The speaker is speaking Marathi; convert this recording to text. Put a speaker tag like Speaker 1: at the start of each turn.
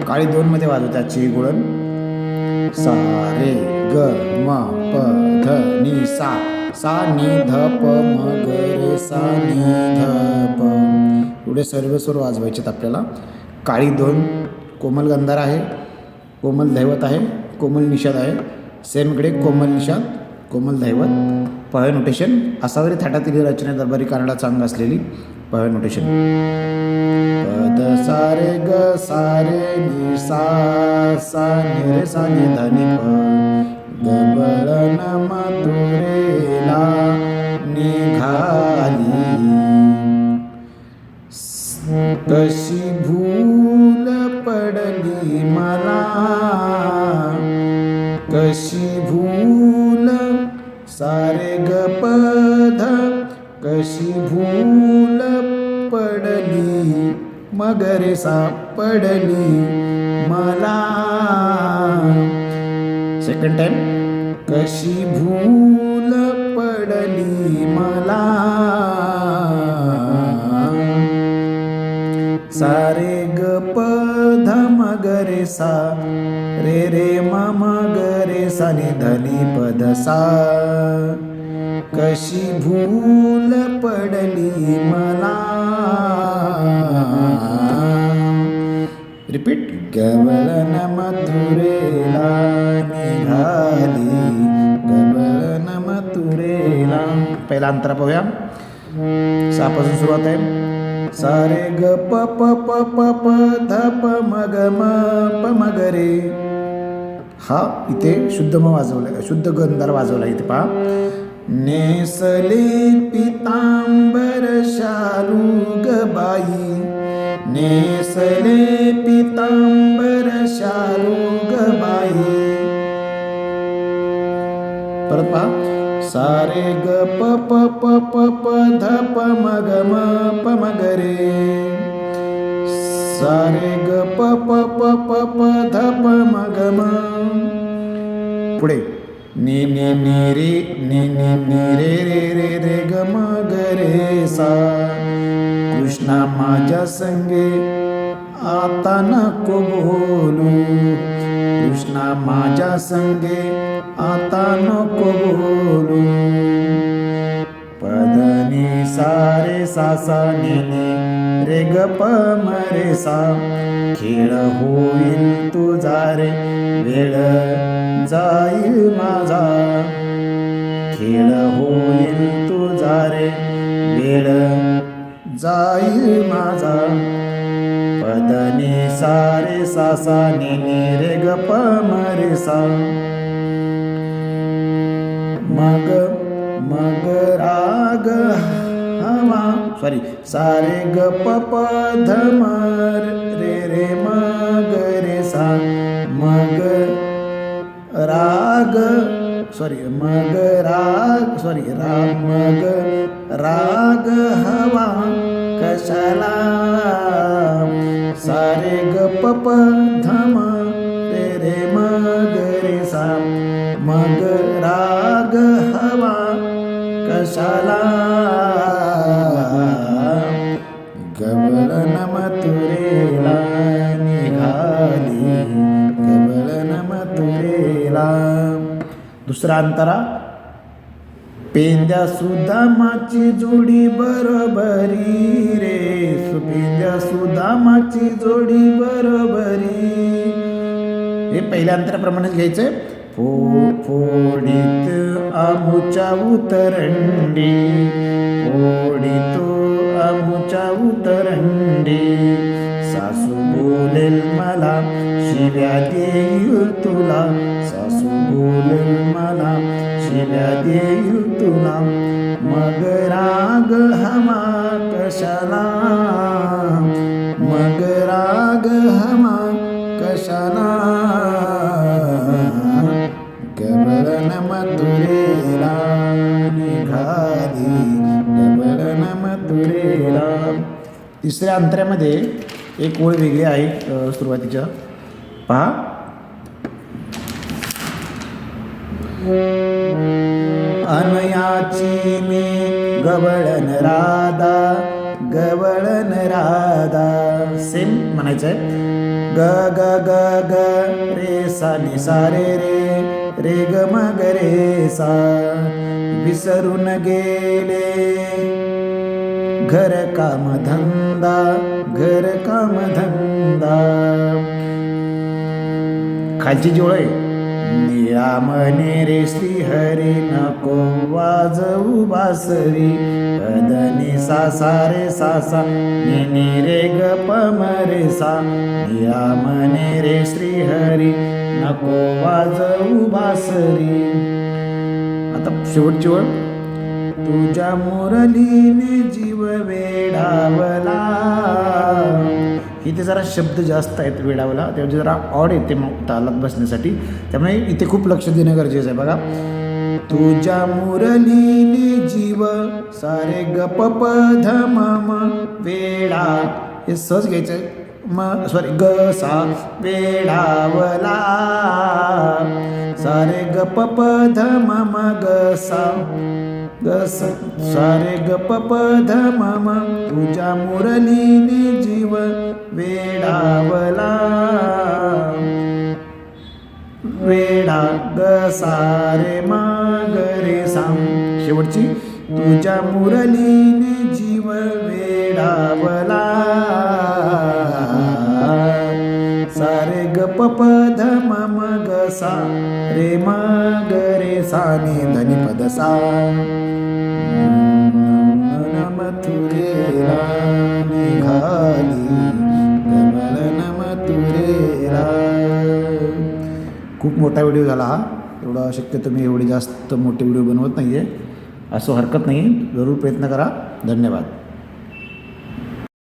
Speaker 1: काळी 2 मध्ये वाजवतात ची गुळण. सा रे ग म प ध नि सा. सा नि ध प म ग रे सा नि ध प. एवढे सर्व स्वर वाजवायचेत आपल्याला. काळी 2 कोमल गंधार आहे, कोमल धैवत आहे, कोमल निषाद आहे. सेम इकडे कोमल निषाद, कोमल धैवत. पहळ नोटेशन असावरी थाटातील रचना दरबारी कानडा चांग असलेली पहळ नोटेशन. प द सा रे ग सा रे नि सा सा नि रे सा नि ध नि प. गबळण मथुरेला निघाली, कशी भूल पडली मला, कशी भूल. सारे ग प ध. कशी भूल पडली मग रे सा पडली मला. Second time. कशी भूल पडली मला, सारे ग प ध म ग रे सा रे रे म म ग रे सा नि ध नि प ध सा. कशी भूल पडली मला. रिपीट. गवळण मथुरेला निघाली, गवळण मथुरेला. पहिला अंतरा पाहूया. सापासून सुरुवात आहे. सा रे ग प प प प प ध प म ग म प म ग रे. हा इथे शुद्ध म वाजवलाय, शुद्ध गंधार वाजवला इथे पहा. नेसले पितांबर शालू ग बाई, नेसले पितांबर शालू ग बाई. परत पहा. सा रे ग प प प प प ध प म ग म प म ग रे. सा रे ग प प प प प ध प म ग म. पुढे. नि नि नि रे नि नि नि रे रे रे रे ग म ग रे सा. कृष्णा माझ्या संगे आता नको बोलू, कृष्णा माझ्या संगे आता नको बोलू. पद नि सा रे सा सा नि नि रे ग प म रे सा. खेळ होईल तुझा रे वेळ जाईल माझा, खेळ होईल तुझा रे वेळ जाईल माझा. पद नि सा रे सा सा नि नि रे ग प म रे सा. मग मग राग हवा. सॉरी. सा रे ग प प ध म रे रे म ग रे सा. मग राग. सॉरी. मग राग. सॉरी. मग राग हवा कशाला. सा रे ग प प ध म रे रे म ग रे सा. मग राग हवा कशाला. गवळण मथुरेला निघाली, गवळण मथुरेला. दुसरा अंतरा. पेंद्या सुदामाची जोडी बरोबरी रे, पेंद्या सुदामाची जोडी बरोबरी. हे पहिल्या अंतराप्रमाणेच घ्यायचंय. फोडीत आमुच्या उतरंडी, फोडीत आमुच्या उतरंडी. सासू बोलेल मला शिव्या देईल तुला, सासू बोलेल मला शिव्या देईल तुला. मग राग हवा कशाला, मग राग हवा कशाला. गवळण मथुरेला निघाली, गवळण मथुरेला. तिसऱ्या अंतऱ्यामध्ये एक ओळ वेगळी आहे सुरुवातीच्या. पहा. अनयाची मी गवळण राधा, गवळण राधा. सेम म्हणायचं आहे. ग ग ग ग रे सा नि सा रे रे रे ग म ग रे सा. विसरून गेले घर काम धंदा, घर काम धंदा. खालची जी ओळ आहे, निया म्हणे रे श्री हरी नको वाजवू बासरी. पदनी सा सा रे सा सा नि नि रे ग प म रे सा. निया म्हणे रे श्री हरी नको वाजवू बासरी. आता शेवटची ओळ, तुझ्या मुरलीने जीव वेडावला. इथे जरा शब्द जास्त आहेत वेडावला, त्यामध्ये जरा ऑड येते मग तालात बसण्यासाठी, त्यामुळे इथे खूप लक्ष देणं गरजेचं आहे. बघा, तुझ्या मुरलीने जीव सारे ग प प ध म म वेडा, हे सहज घ्यायचं आहे. ग सा वेडावला. सारे ग प प ध म म ग सा ग सा. सारे ग प प ध म म. तुझ्या मुरलीने जीव वेडावला. वेडा ग सा रे म ग रे सा. शेवटची, तुझ्या मुरलीने जीव वेडावला. सारे ग प प ध म म ग सा रे म ग रे सा नि ध नि प द सा. मथुरेला निघाली कमलन मथुरेला. खूप मोठा व्हिडिओ झाला हा, एवढा शक्यतो मी एवढे जास्त मोठे व्हिडिओ बनवत नाही आहे. असं हरकत नाही, जरूर प्रयत्न करा. धन्यवाद.